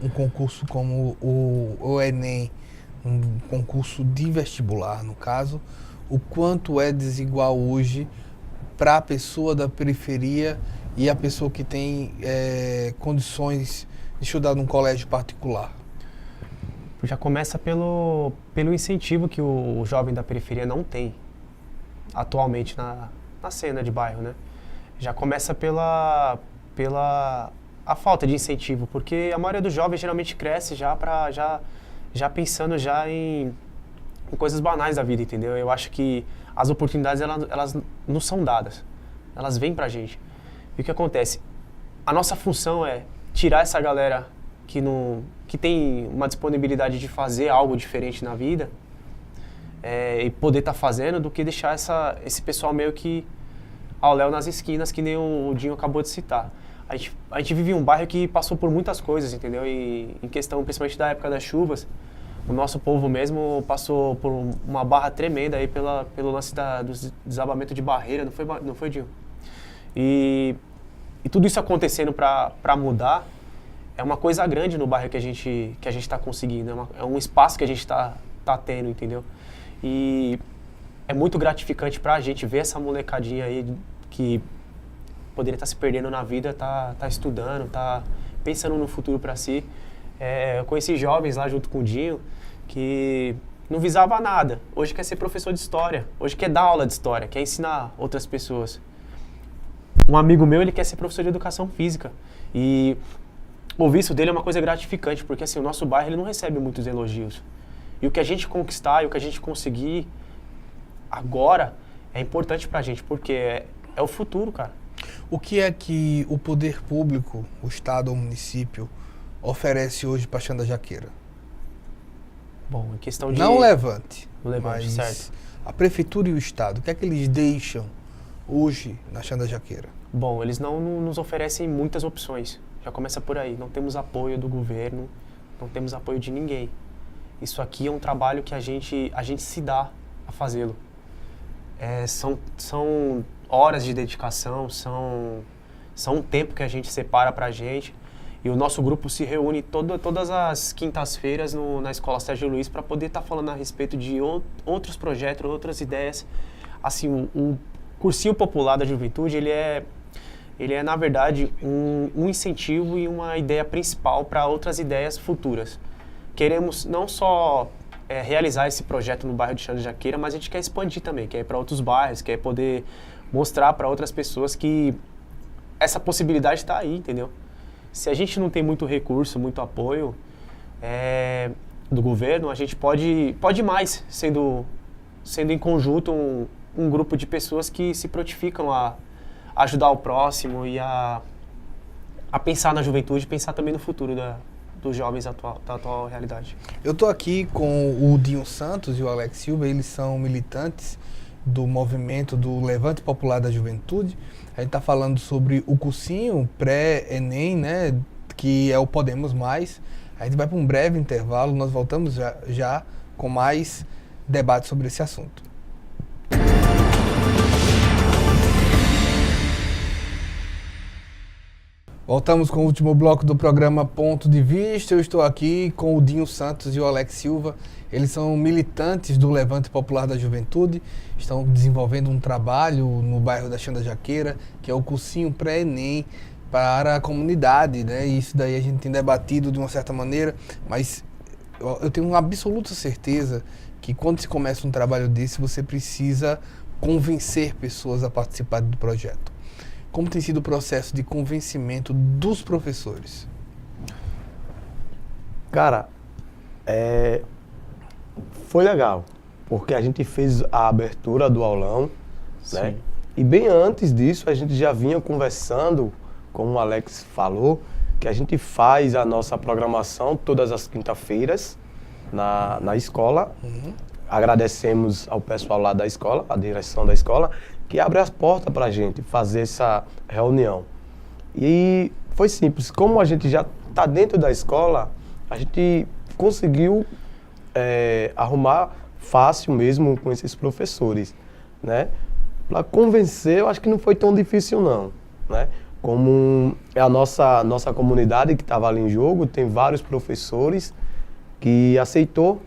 A: um concurso como o Enem, um concurso de vestibular, no caso, o quanto é desigual hoje para a pessoa da periferia e a pessoa que tem condições de estudar num colégio particular?
D: Já começa pelo incentivo que o jovem da periferia não tem atualmente na cena de bairro, né? Já começa pela a falta de incentivo, porque a maioria dos jovens geralmente cresce já pensando já em coisas banais da vida, entendeu? Eu acho que as oportunidades, elas não são dadas, elas vêm pra gente. E o que acontece? A nossa função é tirar essa galera que tem uma disponibilidade de fazer algo diferente na vida e poder estar fazendo, do que deixar esse pessoal meio que ao léu nas esquinas, que nem o Dinho acabou de citar. A gente vive em um bairro que passou por muitas coisas, entendeu? E em questão, principalmente da época das chuvas, o nosso povo mesmo passou por uma barra tremenda aí pelo lance do desabamento de barreira, não foi, Dinho? E tudo isso acontecendo para mudar é uma coisa grande no bairro que a gente está conseguindo, é um espaço que a gente está tendo, entendeu? E é muito gratificante para a gente ver essa molecadinha aí que poderia estar se perdendo na vida, tá estudando, tá pensando no futuro para si. Eu conheci jovens lá junto com o Dinho que não visava nada. Hoje quer ser professor de história, hoje quer dar aula de história, quer ensinar outras pessoas. Um amigo meu, ele quer ser professor de educação física. E ouvir isso dele é uma coisa gratificante, porque assim, o nosso bairro ele não recebe muitos elogios. E o que a gente conquistar e o que a gente conseguir agora é importante pra gente, porque é o futuro, cara.
A: O que é que o poder público, o Estado ou o município, oferece hoje para Xanda Jaqueira?
D: Bom, em questão de...
A: Não o Levante,
D: mas
A: certo. A Prefeitura e o Estado, o que é que eles deixam hoje na Xanda Jaqueira?
D: Bom, eles não nos oferecem muitas opções. Já começa por aí. Não temos apoio do governo, não temos apoio de ninguém. Isso aqui é um trabalho que a gente se dá a fazê-lo. São horas de dedicação, são um tempo que a gente separa pra gente. E o nosso grupo se reúne todas as quintas-feiras na Escola Sérgio Luiz para poder estar falando a respeito de outros projetos, outras ideias. Assim, o Cursinho Popular da Juventude, ele é na verdade, um incentivo e uma ideia principal para outras ideias futuras. Queremos não só realizar esse projeto no bairro de Xanda Jaqueira, mas a gente quer expandir também, quer ir para outros bairros, quer poder mostrar para outras pessoas que essa possibilidade está aí, entendeu? Se a gente não tem muito recurso, muito apoio do governo, a gente pode mais, sendo em conjunto um grupo de pessoas que se prontificam a ajudar o próximo e a pensar na juventude, pensar também no futuro dos jovens da atual realidade.
A: Eu estou aqui com o Dinho Santos e o Alex Silva, eles são militantes do movimento do Levante Popular da Juventude. A gente está falando sobre o cursinho pré-ENEM, né, que é o Podemos Mais. A gente vai para um breve intervalo, nós voltamos já com mais debate sobre esse assunto. Voltamos com o último bloco do programa Ponto de Vista. Eu estou aqui com o Dinho Santos e o Alex Silva. Eles são militantes do Levante Popular da Juventude, estão desenvolvendo um trabalho no bairro da Xanda Jaqueira, que é o cursinho pré-ENEM para a comunidade, né? E isso daí a gente tem debatido de uma certa maneira, mas eu tenho uma absoluta certeza que quando se começa um trabalho desse, você precisa convencer pessoas a participar do projeto. Como tem sido o processo de convencimento dos professores?
C: Cara, foi legal, porque a gente fez a abertura do aulão, né? E bem antes disso, a gente já vinha conversando, como o Alex falou, que a gente faz a nossa programação todas as quinta-feiras na escola. Agradecemos ao pessoal lá da escola, a direção da escola, que abre as portas para a gente fazer essa reunião. E foi simples, como a gente já está dentro da escola, a gente conseguiu arrumar fácil mesmo com esses professores, né? Para convencer, eu acho que não foi tão difícil não, né? Como é a nossa comunidade que estava ali em jogo, tem vários professores que aceitou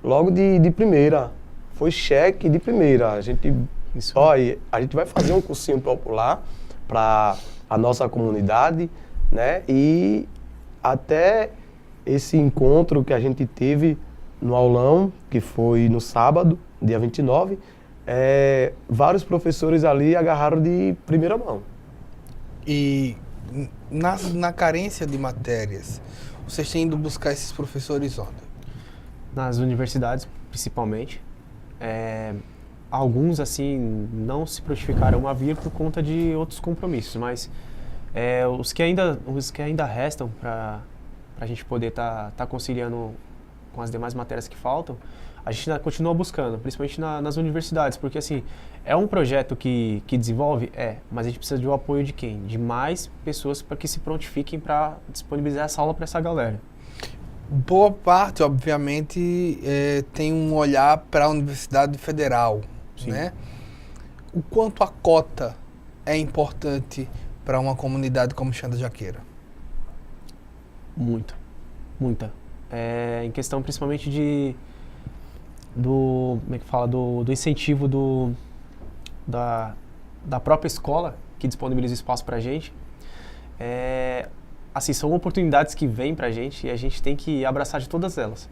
C: logo de primeira. Foi cheque de primeira. A gente vai fazer um cursinho popular para a nossa comunidade, né? E até esse encontro que a gente teve no aulão, que foi no sábado, dia 29, vários professores ali agarraram de primeira mão.
A: E na carência de matérias, vocês têm ido buscar esses professores onde?
D: Nas universidades, principalmente. Alguns, assim, não se prontificaram a vir por conta de outros compromissos, mas os que ainda restam para a gente poder tá conciliando com as demais matérias que faltam, a gente ainda continua buscando, principalmente nas universidades, porque assim, é um projeto que desenvolve? Mas a gente precisa de um apoio de quem? De mais pessoas para que se prontifiquem para disponibilizar essa aula para essa galera.
A: Boa parte, obviamente, tem um olhar para a Universidade Federal,
D: Sim.
A: né? O quanto a cota é importante para uma comunidade como Xanda Jaqueira?
D: Muita. Em questão principalmente do incentivo da própria escola que disponibiliza espaço pra gente. Assim, são oportunidades que vêm pra gente e a gente tem que abraçar de todas elas.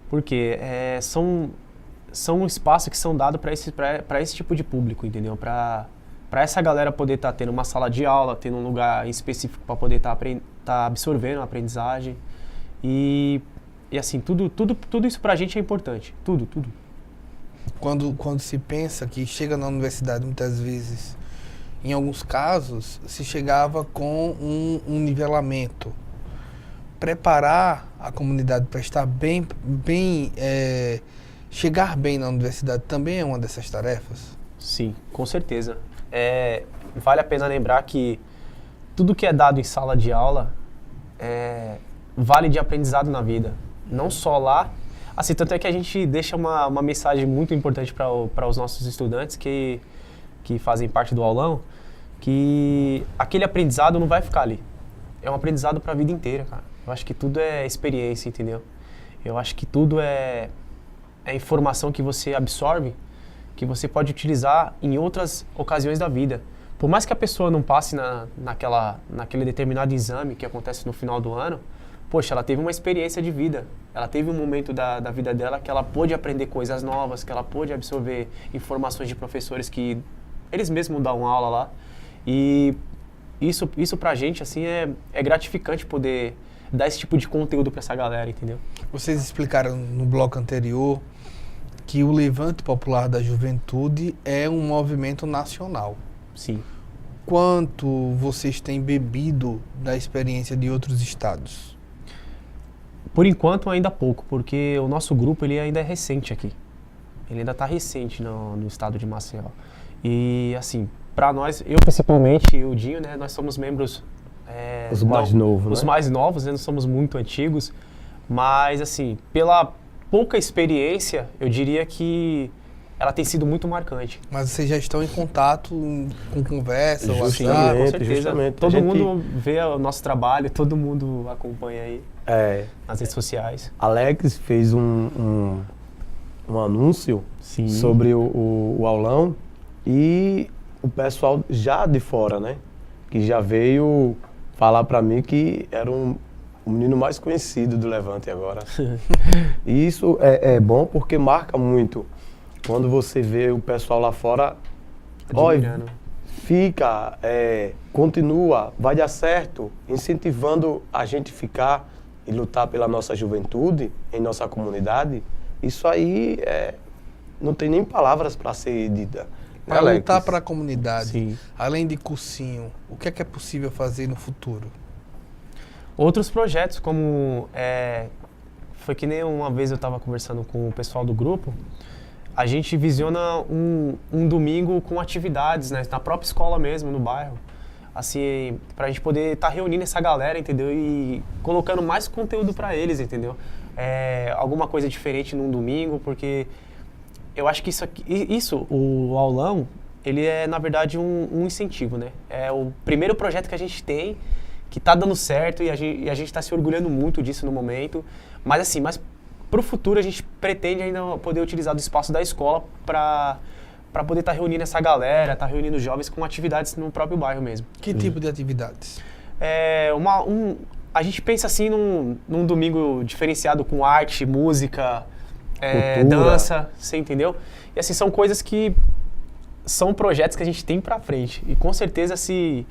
D: Porque são espaços que são dados para esse tipo de público, entendeu? Para essa galera poder estar tendo uma sala de aula, tendo um lugar específico para poder estar absorvendo a aprendizagem. E assim, tudo isso pra gente é importante. Tudo.
A: Quando se pensa que chega na universidade, muitas vezes, em alguns casos, se chegava com um nivelamento. Preparar a comunidade para estar chegar bem na universidade também é uma dessas tarefas?
D: Sim, com certeza. Vale a pena lembrar que tudo que é dado em sala de aula vale de aprendizado na vida. Não só lá. Assim, tanto é que a gente deixa uma mensagem muito importante para os nossos estudantes que fazem parte do aulão, que aquele aprendizado não vai ficar ali. É um aprendizado para a vida inteira, cara. Eu acho que tudo é experiência, entendeu? Eu acho que tudo é informação que você absorve, que você pode utilizar em outras ocasiões da vida. Por mais que a pessoa não passe naquele determinado exame que acontece no final do ano, poxa, ela teve uma experiência de vida. Ela teve um momento da vida dela que ela pôde aprender coisas novas, que ela pôde absorver informações de professores que eles mesmos dão aula lá. E isso pra gente, assim, é gratificante poder dar esse tipo de conteúdo pra essa galera, entendeu?
A: Vocês explicaram no bloco anterior que o Levante Popular da Juventude é um movimento nacional.
D: Sim.
A: quanto vocês têm bebido da experiência de outros estados?
D: Por enquanto ainda pouco, porque o nosso grupo ele ainda é recente aqui. Ele ainda está recente no estado de Maceió. E assim, para nós, eu principalmente e o Dinho, né, nós somos membros...
C: Os mais novos,
D: Os
C: né?
D: mais novos, né, não somos muito antigos, mas assim, pela pouca experiência, eu diria que ela tem sido muito marcante.
A: Mas vocês já estão em contato, com conversa,
C: Justamente.
A: WhatsApp?
D: Com certeza.
C: justamente.
D: Todo
C: A gente-
D: mundo vê o nosso trabalho, todo mundo acompanha aí nas redes sociais.
C: Alex fez um anúncio
D: Sim.
C: sobre o aulão e o pessoal já de fora, né? Que já veio falar pra mim que era o menino mais conhecido do Levante agora. E isso é bom porque marca muito. Quando você vê o pessoal lá fora,
D: Admirando.
C: fica, continua, vai dar certo, incentivando a gente ficar e lutar pela nossa juventude, em nossa comunidade. Isso aí não tem nem palavras para ser dita.
A: Para
C: Alex?
A: lutar para a comunidade,
D: Sim.
A: além de cursinho, o que é possível fazer no futuro?
D: Outros projetos, como foi que nem uma vez eu estava conversando com o pessoal do grupo, a gente visiona um domingo com atividades, né, na própria escola mesmo, no bairro, assim, para a gente poder estar reunindo essa galera, entendeu, e colocando mais conteúdo para eles, entendeu, alguma coisa diferente num domingo, porque eu acho que isso, o aulão, ele é na verdade um incentivo, né, é o primeiro projeto que a gente tem, que está dando certo e a gente está se orgulhando muito disso no momento, mas assim, para o futuro a gente pretende ainda poder utilizar do espaço da escola para poder estar reunindo essa galera, estar reunindo os jovens com atividades no próprio bairro mesmo.
A: Que tipo de atividades?
D: A gente pensa assim num domingo diferenciado com arte, música,
C: Cultura.
D: dança, você entendeu? E assim, são coisas que são projetos que a gente tem para frente e com certeza se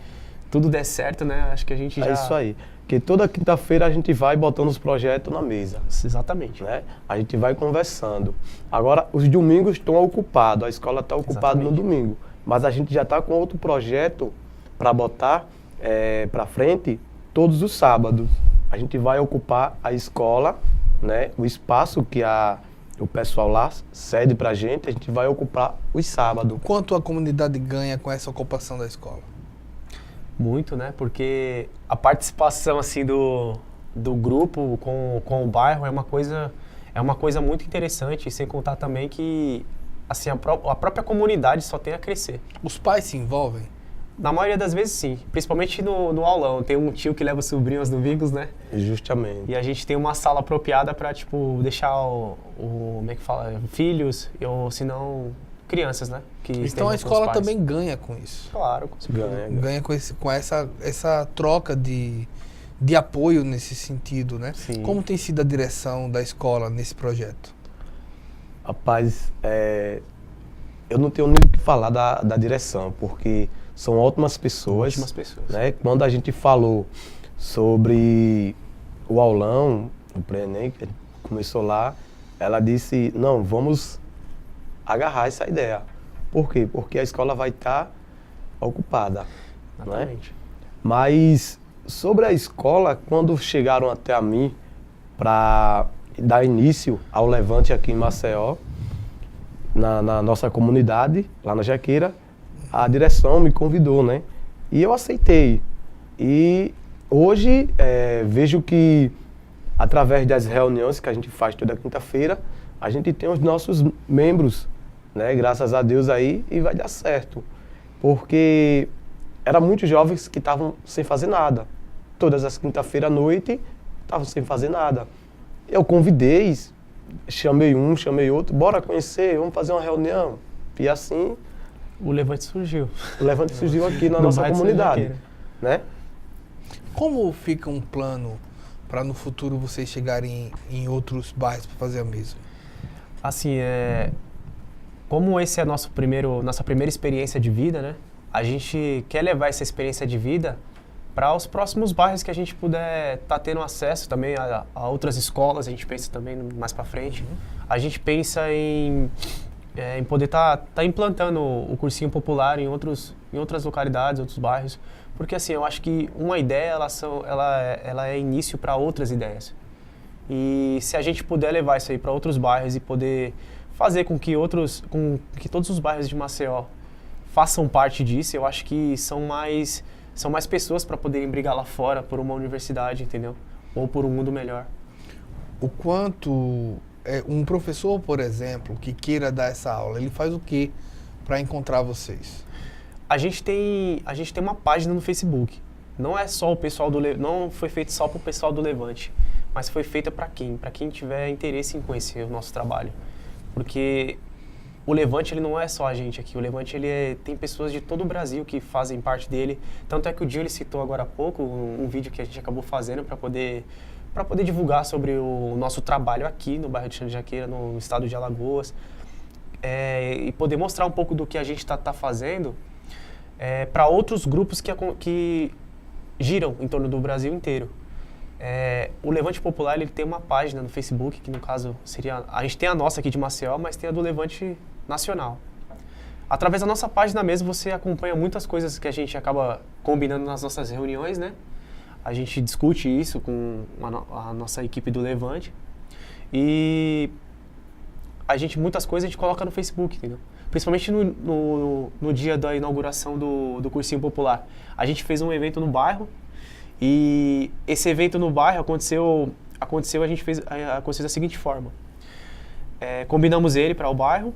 D: tudo der certo, né, acho que a gente já...
C: É isso aí. Porque toda quinta-feira a gente vai botando os projetos na mesa.
D: Exatamente.
C: Né? A gente vai conversando. Agora, os domingos estão ocupados, a escola está ocupada no
D: Exatamente.
C: domingo. Mas a gente já está com outro projeto para botar para frente todos os sábados. A gente vai ocupar a escola, né? O espaço que o pessoal lá cede para a gente vai ocupar os sábados.
A: Quanto a comunidade ganha com essa ocupação da escola?
D: Muito, né? Porque a participação assim do grupo com o bairro é uma coisa muito interessante, sem contar também que assim a própria comunidade só tem a crescer.
A: Os pais se envolvem?
D: Na maioria das vezes sim, principalmente no aulão. Tem um tio que leva o sobrinho aos domingos, né?
C: Justamente.
D: E a gente tem uma sala apropriada para tipo deixar como é que fala, filhos ou se não crianças, né? Que
A: Então
D: estejam
A: a
D: com os
A: escola
D: pais.
A: também ganha com isso.
D: Claro, com certeza.
C: Ganha.
A: Ganha com essa troca de apoio nesse sentido, né?
D: Sim.
A: Como tem sido a direção da escola nesse projeto?
C: Rapaz, eu não tenho nem o que falar da direção, porque são ótimas pessoas.
D: Ótimas pessoas.
C: Né? Quando a gente falou sobre o aulão, o pré-ENEM, que começou lá, ela disse, não, vamos agarrar essa ideia. Por quê? Porque a escola vai estar ocupada. Né?
D: Exatamente.
C: Mas sobre a escola, quando chegaram até a mim para dar início ao Levante aqui em Maceió, na nossa comunidade, lá na Jaqueira, a direção me convidou, né? E eu aceitei. E hoje vejo que, através das reuniões que a gente faz toda quinta-feira, a gente tem os nossos membros, né? Graças a Deus aí, e vai dar certo. Porque eram muitos jovens que estavam sem fazer nada. Todas as quinta-feiras à noite, estavam sem fazer nada. Eu convidei, chamei um, chamei outro, bora conhecer, vamos fazer uma reunião. E assim,
D: O Levante surgiu.
C: o Levante surgiu aqui na
D: No
C: nossa
D: bairro de
C: comunidade,
D: Jaqueira.
C: né?
A: Como fica um plano para no futuro vocês chegarem em outros bairros para fazer a mesma?
D: Assim, como esse é nossa primeira experiência de vida, né? A gente quer levar essa experiência de vida para os próximos bairros que a gente puder estar tendo acesso também a outras escolas, a gente pensa também mais para frente. A gente pensa em em poder estar implantando o cursinho popular em outras localidades, outros bairros, porque assim, eu acho que uma ideia ela é início para outras ideias. E se a gente puder levar isso aí para outros bairros e poder fazer com que todos os bairros de Maceió façam parte disso, eu acho que são mais pessoas para poderem brigar lá fora por uma universidade, entendeu? Ou por um mundo melhor.
A: O quanto um professor, por exemplo, que queira dar essa aula, ele faz o quê para encontrar vocês?
D: A gente tem uma página no Facebook. Não é só o pessoal não foi feito só para o pessoal do Levante, mas foi feita para quem? Para quem tiver interesse em conhecer o nosso trabalho. Porque o Levante, ele não é só a gente aqui. O Levante, tem pessoas de todo o Brasil que fazem parte dele. Tanto é que o Dio, ele citou agora há pouco um vídeo que a gente acabou fazendo para poder divulgar sobre o nosso trabalho aqui no bairro de Xande Jaqueira, no estado de Alagoas. E poder mostrar um pouco do que a gente está fazendo para outros grupos que giram em torno do Brasil inteiro. O Levante Popular, ele tem uma página no Facebook, que no caso a gente tem a nossa aqui de Maceió, mas tem a do Levante Nacional. Através da nossa página mesmo, você acompanha muitas coisas que a gente acaba combinando nas nossas reuniões, né? A gente discute isso com a nossa equipe do Levante e muitas coisas a gente coloca no Facebook, entendeu? Principalmente no dia da inauguração do Cursinho Popular. A gente fez um evento no bairro e esse evento no bairro aconteceu da seguinte forma. Combinamos ele para o bairro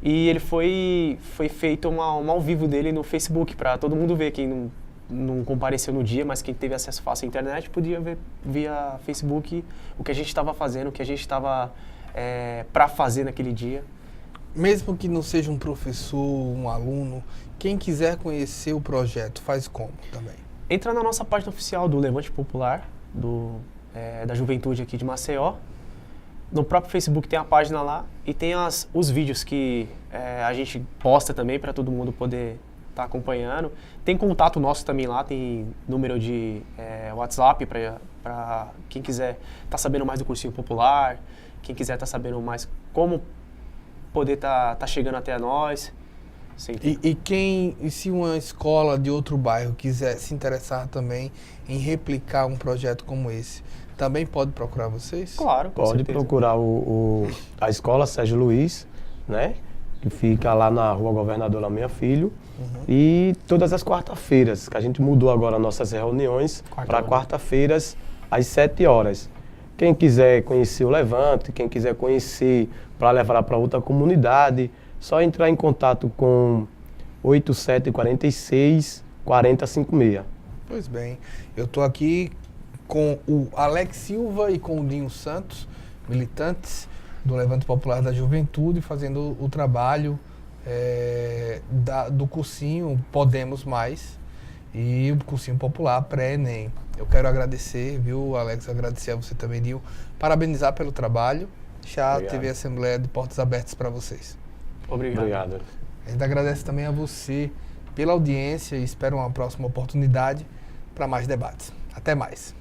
D: e ele foi feito um ao vivo dele no Facebook para todo mundo ver. Quem não compareceu no dia, mas quem teve acesso fácil à internet podia ver via Facebook o que a gente estava fazendo, o que a gente estava para fazer naquele dia.
A: Mesmo que não seja um professor, um aluno, quem quiser conhecer o projeto, faz como também?
D: Entra na nossa página oficial do Levante Popular, da Juventude aqui de Maceió. No próprio Facebook tem a página lá e tem os vídeos que a gente posta também para todo mundo poder estar acompanhando. Tem contato nosso também lá, tem número de WhatsApp para quem quiser estar sabendo mais do Cursinho Popular, quem quiser estar sabendo mais como poder estar chegando até nós.
A: E se uma escola de outro bairro quiser se interessar também em replicar um projeto como esse, também pode procurar vocês?
D: Claro, com
C: pode
D: certeza.
C: Procurar a escola Sérgio Luiz, né? Que fica lá na Rua Governador Lameia Filho. Uhum. E todas as quarta-feiras, que a gente mudou agora nossas reuniões para quarta-feiras às 7 horas. Quem quiser conhecer o Levante, quem quiser conhecer para levar para outra comunidade, só entrar em contato com 8746 4056.
A: Pois bem, eu estou aqui com o Alex Silva e com o Dinho Santos, militantes do Levante Popular da Juventude, fazendo o trabalho do cursinho Podemos Mais e o cursinho popular pré-ENEM. Eu quero agradecer, viu, Alex? Agradecer a você também, Dinho. Parabenizar pelo trabalho. Já TV Assembleia de portas abertas para vocês.
D: Obrigado.
A: A gente agradece também a você pela audiência e espero uma próxima oportunidade para mais debates. Até mais.